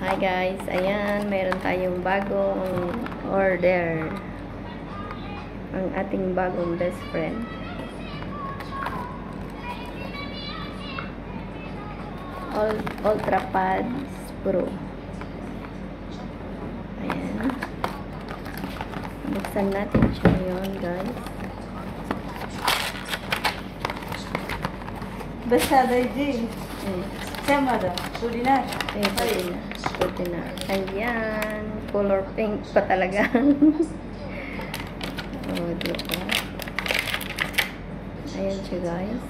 Hi guys, ayan, mayroon tayong bagong order. Ang ating bagong best friend. Ultra Pads Pro. Ayan. Buksan natin siya ngayon guys. Basta Daiji. Sama da. Pwede na. Pwede na. Ayan. Color pink pa talaga. Oh, diba? Ayan siya guys.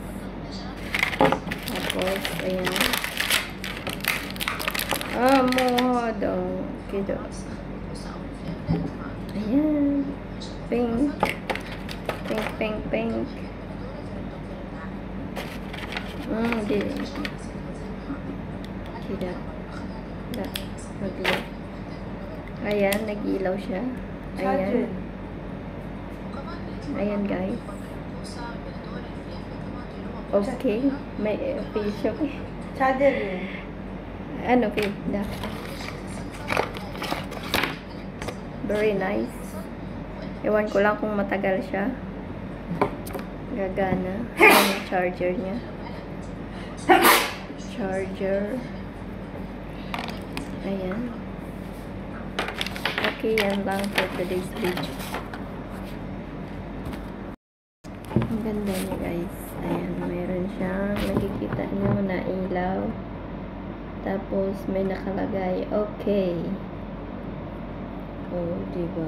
Tapos, ayan. Modo. Kido. Ayan. Pink. Pink. Di. Kida. Mag-look. Ayan, nag-ilaw siya. Ayan. Ayan, guys. Okay. May face shock eh. Charger yun. Ano, Pida? Very nice. Ewan ko lang kung matagal siya. Gagana. Ayan yung charger niya. Charger. Ayan. Okay, yan lang for today's video. Ang ganda niya guys. Ayan, mayroon siyang nakikita nyo na ilaw. Tapos may nakalagay, okay. Oh, diba?